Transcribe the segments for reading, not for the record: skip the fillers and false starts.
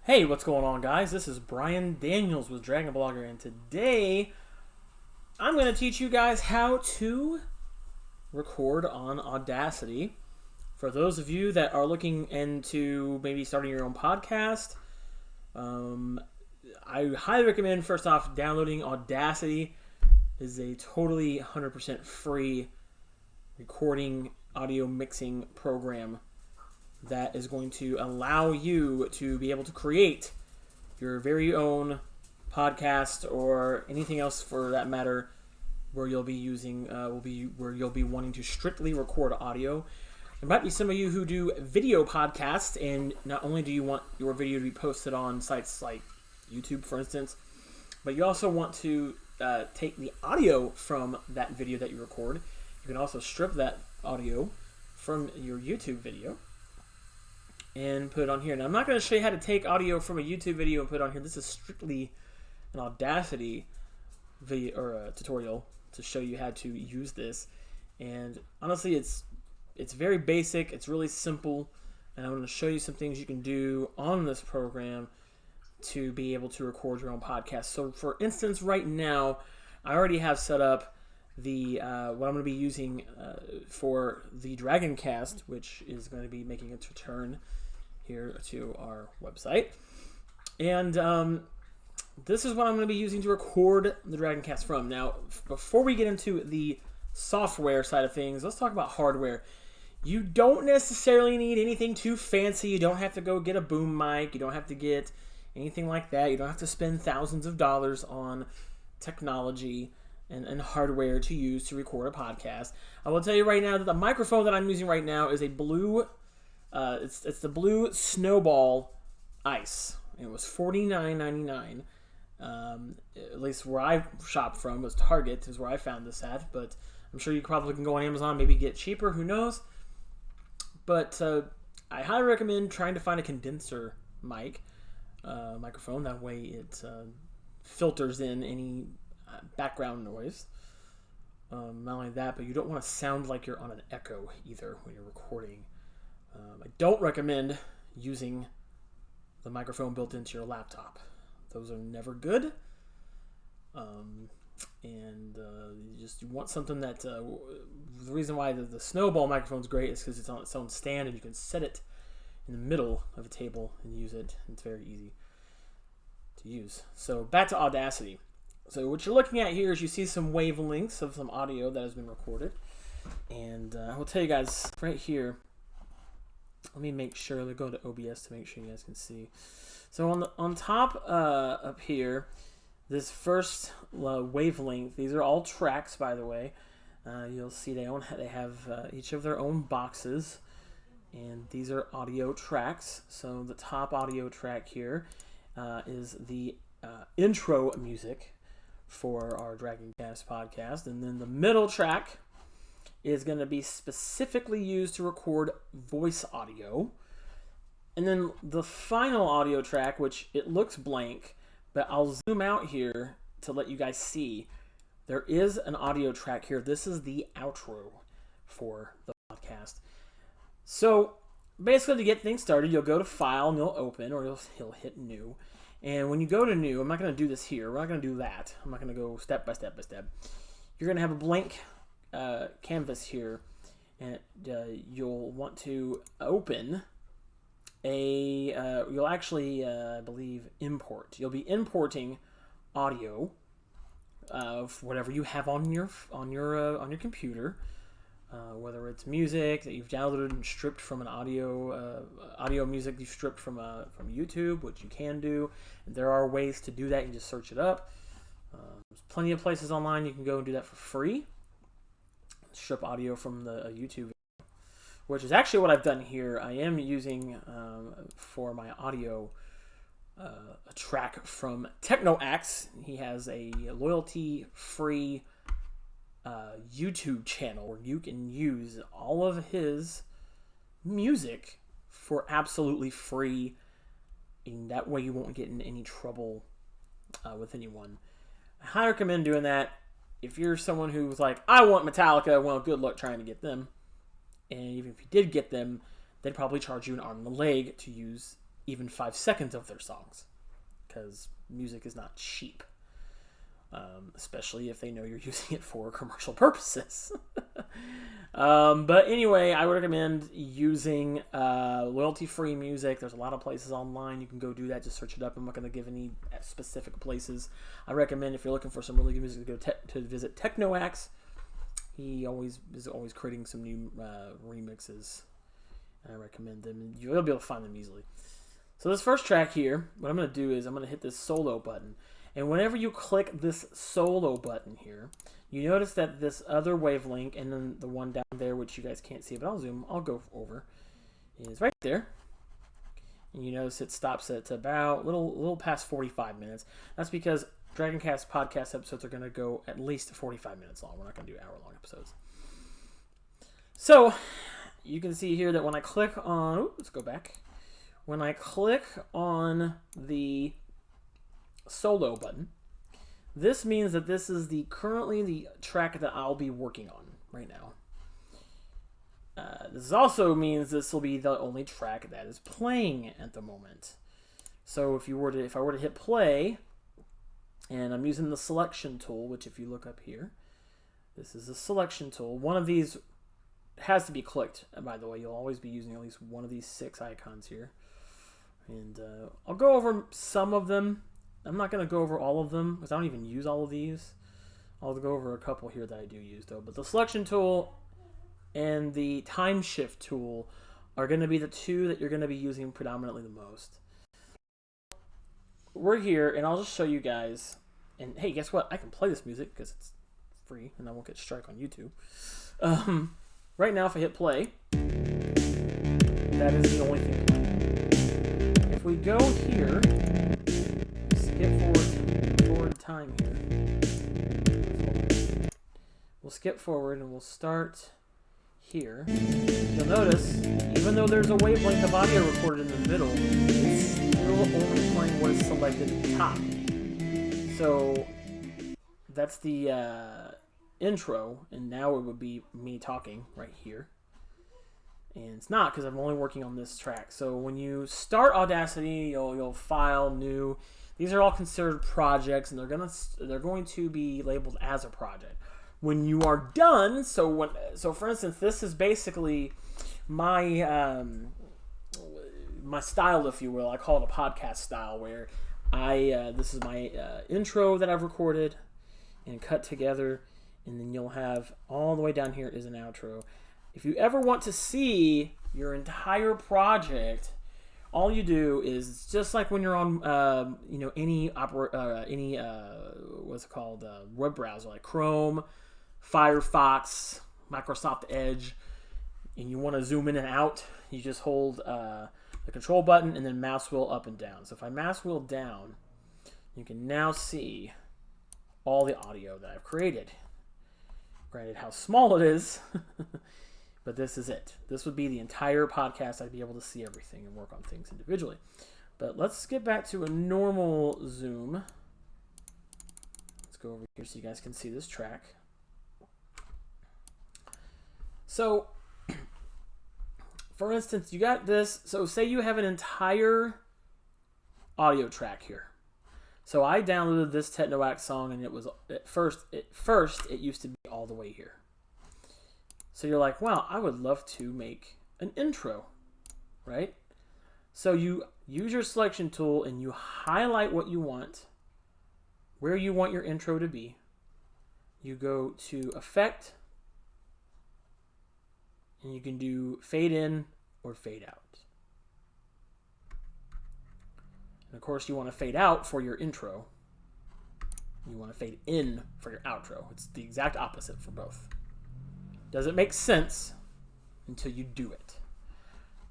Hey, what's going on, guys? This is Brian Daniels with Dragon Blogger, and today I'm going to teach you guys how to record on Audacity. For those of you that are looking into maybe starting your own podcast, I highly recommend, first off, downloading Audacity. It is a totally 100% free recording audio mixing program that is going to allow you to be able to create your very own podcast or anything else for that matter where you'll be using where you'll be wanting to strictly record audio. There might be some of you who do video podcasts, and not only do you want your video to be posted on sites like YouTube, for instance, but you also want to take the audio from that video that you record. You can also strip that audio from your YouTube video and put it on here. Now, I'm not going to show you how to take audio from a YouTube video and put it on here. This is strictly an Audacity video or a tutorial to show you how to use this. And honestly, it's very basic. It's really simple, and I'm going to show you some things you can do on this program to be able to record your own podcast. So, for instance, right now, I already have set up the what I'm going to be using for the Dragoncast, which is going to be making its return here to our website. And this is what I'm going to be using to record the Dragoncast from. Now, before we get into the software side of things, let's talk about hardware. You don't necessarily need anything too fancy. You don't have to go get a boom mic. You don't have to get anything like that. You don't have to spend thousands of dollars on technology and hardware to use to record a podcast. I will tell you right now that the microphone that I'm using right now is a blue, it's the blue Snowball Ice. It was $49.99. At least where I shop from was Target, is where I found this at. But I'm sure you probably can go on Amazon, maybe get cheaper. Who knows? But I highly recommend trying to find a condenser microphone. That way it filters in any background noise. Not only that, but you don't want to sound like you're on an echo either when you're recording. I don't recommend using the microphone built into your laptop. Those are never good. You want something that the reason why the Snowball microphone is great is because it's on its own stand and you can set it in the middle of a table and use it. It's very easy to use. So back to Audacity. So what you're looking at here is you see some wavelengths of some audio that has been recorded. And I will tell you guys right here. Let me make sure to go to OBS to make sure you guys can see. So on top up here, this first wavelength, these are all tracks, by the way. You'll see they have each of their own boxes, and these are audio tracks. So the top audio track here is the intro music for our Dragoncast podcast, and then the middle track is going to be specifically used to record voice audio. And then the final audio track, which it looks blank, but I'll zoom out here to let you guys see. There is an audio track here. This is the outro for the podcast. So basically, to get things started, you'll go to File and you'll open, or you'll hit New. And when you go to New, I'm not going to do this here. We're not going to do that. I'm not going to go step by step by step. You're going to have a blank canvas here, and you'll want to open you'll actually I believe import. You'll be importing audio of whatever you have on your computer, whether it's music that you've downloaded and stripped from an audio music you've stripped from YouTube, which you can do. And there are ways to do that. You can just search it up. There's plenty of places online you can go and do that for free. Strip audio from the YouTube, which is actually what I've done here. I am using for my audio a track from TechnoAxe. He has a loyalty-free YouTube channel where you can use all of his music for absolutely free, and that way you won't get in any trouble with anyone. I highly recommend doing that. If you're someone who's like, I want Metallica, well, good luck trying to get them. And even if you did get them, they'd probably charge you an arm and a leg to use even 5 seconds of their songs, because music is not cheap, especially if they know you're using it for commercial purposes. But anyway, I would recommend using royalty-free music. There's a lot of places online you can go do that. Just search it up. I'm not going to give any specific places. I recommend, if you're looking for some really good music, to go to visit Technoax. He is always creating some new remixes. I recommend them. You'll be able to find them easily. So this first track here, what I'm going to do is I'm going to hit this solo button. And whenever you click this solo button here, you notice that this other wavelength, and then the one down there, which you guys can't see, but I'll go over, is right there. And you notice it stops at about a little past 45 minutes. That's because Dragoncast podcast episodes are going to go at least 45 minutes long. We're not going to do hour-long episodes. So you can see here that when I click on, let's go back. When I click on the solo button, this means that this is currently the track that I'll be working on right now. This also means this will be the only track that is playing at the moment. So if I were to hit play, and I'm using the selection tool, which if you look up here, this is the selection tool. One of these has to be clicked. And by the way, you'll always be using at least one of these 6 icons here. And I'll go over some of them. I'm not going to go over all of them because I don't even use all of these. I'll go over a couple here that I do use though. But the selection tool and the time shift tool are going to be the 2 that you're going to be using predominantly the most. We're here, and I'll just show you guys. And hey, guess what? I can play this music because it's free and I won't get strike on YouTube. Right now, if I hit play, that is the only thing playing. If we go here, skip forward time here. We'll skip forward and we'll start here. You'll notice, even though there's a wavelength of audio recorded in the middle, it's still only playing what is selected at the top. So that's the intro, and now it would be me talking right here. And it's not, because I'm only working on this track. So when you start Audacity, you'll file new. These are all considered projects, and they're going to be labeled as a project. When you are done, so for instance, this is basically my my style, if you will. I call it a podcast style, where this is my intro that I've recorded and cut together, and then you'll have all the way down here is an outro. If you ever want to see your entire project, all you do is just like when you're on any what's it called, web browser like Chrome, Firefox, Microsoft Edge, and you want to zoom in and out, you just hold the control button and then mouse wheel up and down. So if I mouse wheel down, you can now see all the audio that I've created. Granted, how small it is, but this is it. This would be the entire podcast. I'd be able to see everything and work on things individually. But let's get back to a normal zoom. Let's go over here so you guys can see this track. So, for instance, you got this. So say you have an entire audio track here. So I downloaded this Technoax song, and it was at first it used to be all the way here. So you're like, wow, I would love to make an intro, right? So you use your selection tool and you highlight what you want, where you want your intro to be. You go to Effect, and you can do fade in or fade out. And of course, you want to fade out for your intro. You want to fade in for your outro. It's the exact opposite for both. Doesn't make sense until you do it.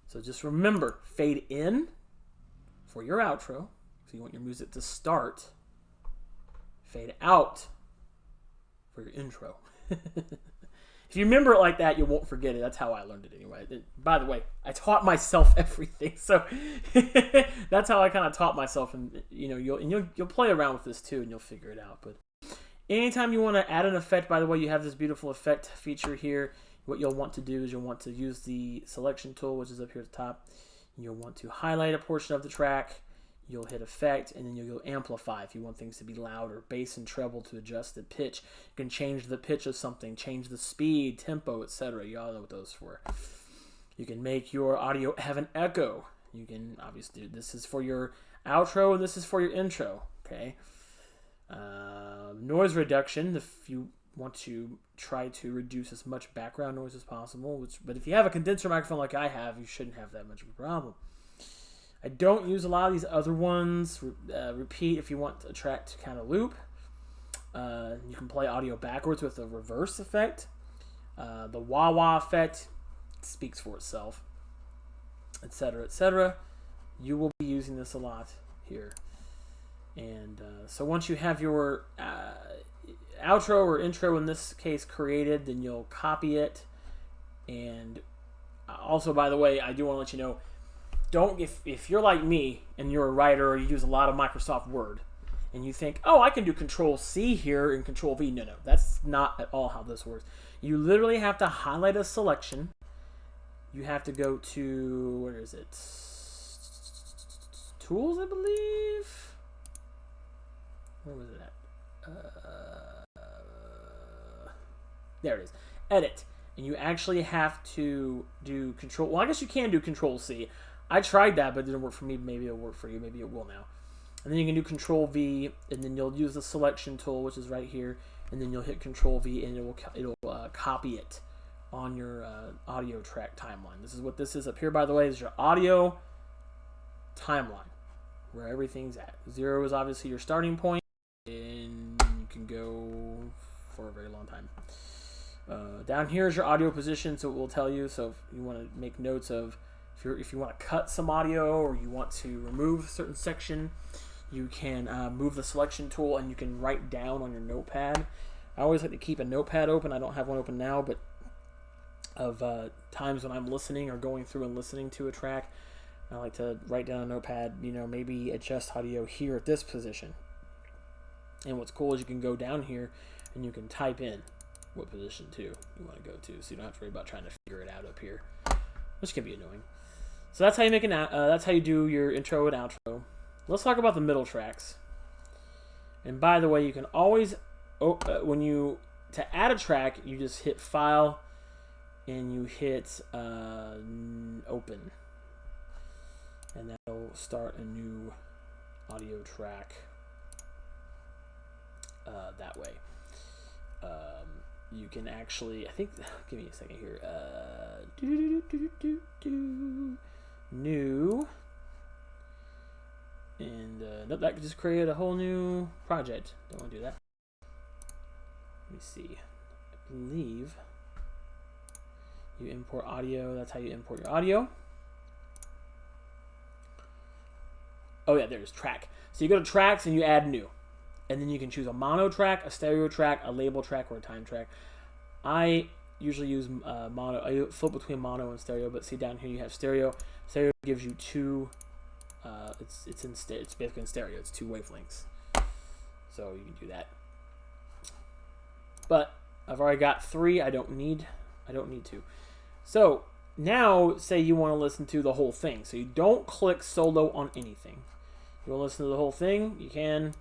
So just remember, fade in for your outro. So you want your music to start. Fade out for your intro. If you remember it like that, you won't forget it. That's how I learned it anyway. By the way, I taught myself everything, so that's how I kind of taught myself. And you'll play around with this too, and you'll figure it out. But anytime you want to add an effect, by the way, you have this beautiful effect feature here. What you'll want to do is you'll want to use the selection tool, which is up here at the top. You'll want to highlight a portion of the track. You'll hit effect, and then you'll go amplify if you want things to be louder. Bass and treble to adjust the pitch. You can change the pitch of something, change the speed, tempo, etc. You all know what those for. You can make your audio have an echo. You can obviously do this is for your outro and this is for your intro. Okay. Noise reduction. If you want to try to reduce as much background noise as possible, but if you have a condenser microphone like I have, you shouldn't have that much of a problem. I don't use a lot of these other ones. Repeat if you want a track to kind of loop. You can play audio backwards with a reverse effect. The wah-wah effect speaks for itself, etc., etc. You will be using this a lot here. And so once you have your outro or intro, in this case, created, then you'll copy it. And also, by the way, I do want to let you know, if you're like me and you're a writer or you use a lot of Microsoft Word and you think, oh, I can do Control-C here and Control-V. No, that's not at all how this works. You literally have to highlight a selection. You have to go to, where is it? Tools, I believe. Where was it at? There it is. Edit. And you actually have to do Control. Well, I guess you can do Control-C. I tried that, but it didn't work for me. Maybe it'll work for you. Maybe it will now. And then you can do Control-V, and then you'll use the selection tool, which is right here, and then you'll hit Control-V, and it'll copy it on your audio track timeline. This is what this is up here, by the way. This is your audio timeline, where everything's at. 0 is obviously your starting point, and you can go for a very long time. Down here is your audio position, so it will tell you. So if you want to make notes of, if you want to cut some audio or you want to remove a certain section, you can move the selection tool and you can write down on your notepad. I always like to keep a notepad open. I don't have one open now, but of times when I'm listening or going through and listening to a track, I like to write down a notepad, maybe adjust audio here at this position. And what's cool is you can go down here and you can type in what position you want to go to, so you don't have to worry about trying to figure it out up here, which can be annoying. So that's how you that's how you do your intro and outro. Let's talk about the middle tracks. And by the way, you can always to add a track, you just hit File and you hit Open, and that'll start a new audio track that way. You can actually, I think, give me a second here. New. And nope, that could just create a whole new project. Don't want to do that. Let me see. I believe you import audio. That's how you import your audio. Oh yeah, there's track. So you go to tracks and you add new. And then you can choose a mono track, a stereo track, a label track, or a time track. I usually use mono. I flip between mono and stereo, but see down here you have stereo. Stereo gives you two. It's basically in stereo. It's 2 wavelengths, so you can do that. But I've already got 3. I don't need to. So now, say you want to listen to the whole thing. So you don't click solo on anything. You want to listen to the whole thing? You can.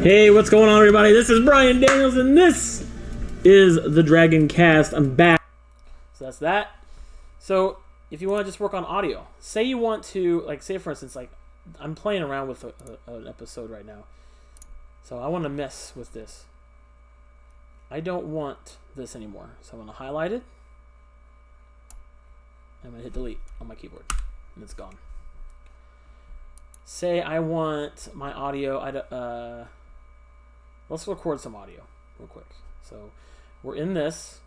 Hey, what's going on, everybody? This is Brian Daniels, and this is the Dragon Cast. I'm back. So that's that. So if you want to just work on audio, say you want to, say for instance, I'm playing around with an episode right now. So I want to mess with this. I don't want this anymore. So I'm going to highlight it. I'm going to hit delete on my keyboard, and it's gone. Say I want my audio, let's record some audio real quick. So we're in this,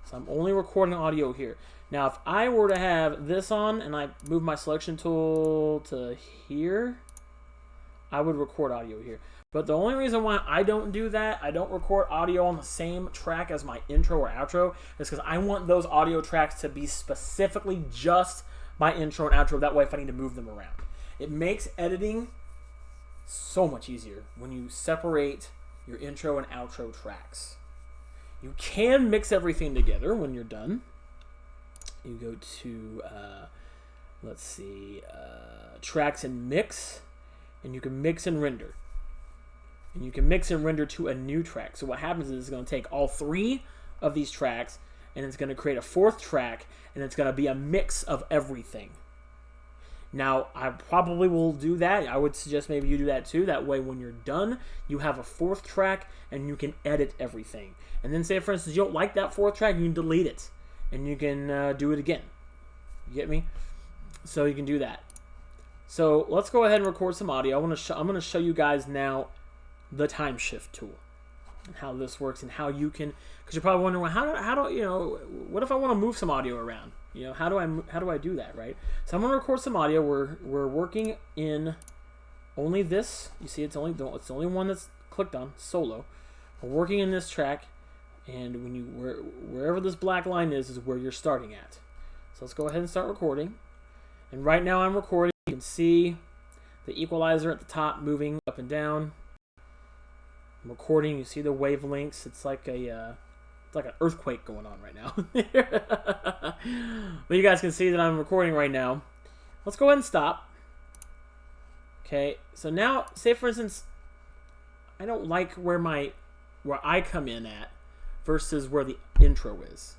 so I'm only recording audio here. Now if I were to have this on and I move my selection tool to here, I would record audio here. But the only reason why I don't do that, I don't record audio on the same track as my intro or outro, is because I want those audio tracks to be specifically just my intro and outro. That way if I need to move them around. It makes editing so much easier when you separate your intro and outro tracks. You can mix everything together when you're done. You go to, let's see, tracks and mix, and you can mix and render. And you can mix and render to a new track. So what happens is it's going to take all 3 of these tracks, and it's going to create a 4th track, and it's going to be a mix of everything. Now, I probably will do that. I would suggest maybe you do that too. That way, when you're done, you have a 4th track, and you can edit everything. And then say, for instance, you don't like that 4th track, you can delete it, and you can do it again. You get me? So you can do that. So let's go ahead and record some audio. I'm going to show you guys now the time shift tool and how this works and how you can, because you're probably wondering, well, how do you know, what if I want to move some audio around? You know, how do I do that, right? So I'm going to record some audio. We're working in only this. You see, it's the only one that's clicked on, solo. We're working in this track, and when wherever this black line is where you're starting at. So let's go ahead and start recording. And right now I'm recording. You can see the equalizer at the top moving up and down. I'm recording. You see the wavelengths. It's like an earthquake going on right now. But you guys can see that I'm recording right now. Let's go ahead and stop. Okay. So now, say for instance, I don't like where I come in at versus where the intro is.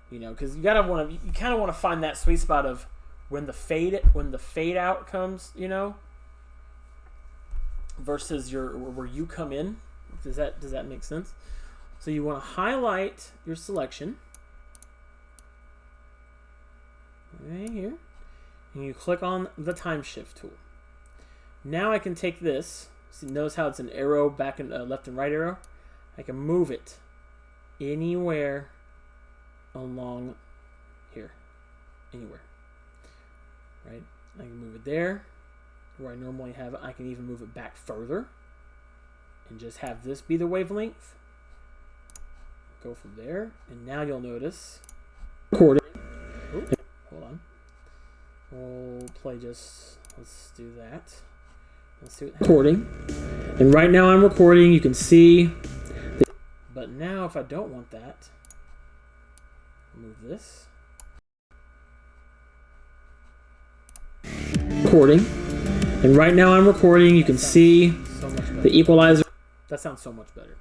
You know, because you kind of want to find that sweet spot of when the fade out comes, you know, versus where you come in. Does that make sense? So you want to highlight your selection right here, and you click on the time shift tool. Now I can take this. See, notice how it's an arrow back and left and right arrow. I can move it anywhere along here, anywhere. Right? I can move it there where I normally have it. I can even move it back further and just have this be the wavelength. Go from there, and now you'll notice recording. Ooh, hold on. We'll play let's do that. Let's see what recording. And right now I'm recording. You can see. But now if I don't want that, move this. Recording. And right now I'm recording. You can see the equalizer. That sounds so much better.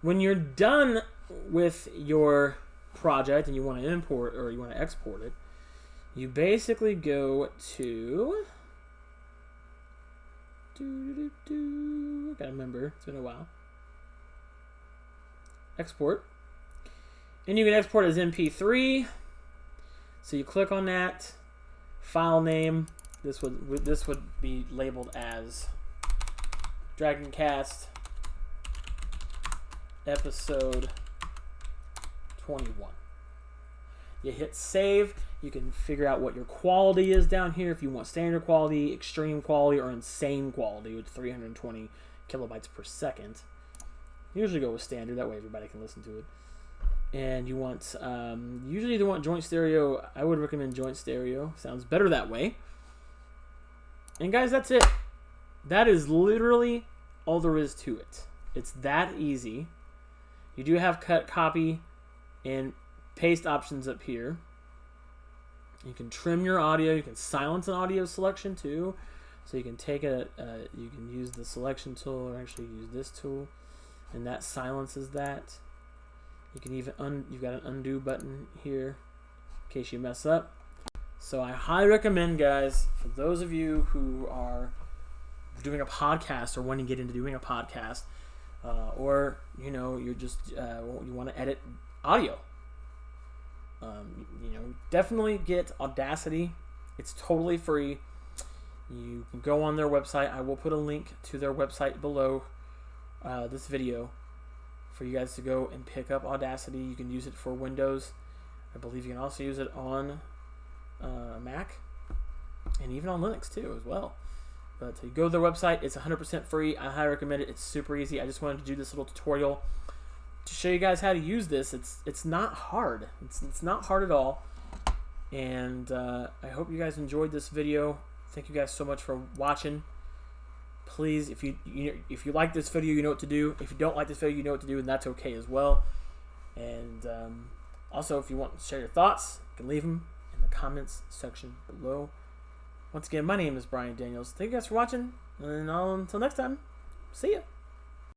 When you're done with your project and you want to import or you want to export it, you basically go to gotta remember, it's been a while. Export. And you can export as MP3. So you click on that. File name. This would be labeled as Dragoncast episode 21. You hit save. You can figure out what your quality is down here. If you want standard quality, extreme quality, or insane quality with 320 kilobytes per second. Usually go with standard. That way everybody can listen to it. And you want, usually you want joint stereo. I would recommend joint stereo. Sounds better that way. And guys, that's it. That is literally all there is to it. It's that easy. You do have cut, copy, and paste options up here. You can trim your audio. You can silence an audio selection too. So you can take you can use the selection tool, or actually use this tool, and that silences that. You can even you've got an undo button here in case you mess up. So I highly recommend, guys, for those of you who are doing a podcast or want to get into doing a podcast, or you know you're just you want to edit audio. You know, definitely get Audacity. It's totally free. You can go on their website. I will put a link to their website below this video for you guys to go and pick up Audacity. You can use it for Windows. I believe you can also use it on Mac and even on Linux too as well. But you go to their website. It's 100% free. I highly recommend it. It's super easy. I just wanted to do this little tutorial to show you guys how to use this. It's not hard. It's not hard at all. And I hope you guys enjoyed this video. Thank you guys so much for watching. please, if you like this video, you know what to do. If you don't like this video, you know what to do, and that's okay as well. And also, if you want to share your thoughts, you can leave them in the comments section below. Once again, my name is Brian Daniels. Thank you guys for watching, and until next time, see ya.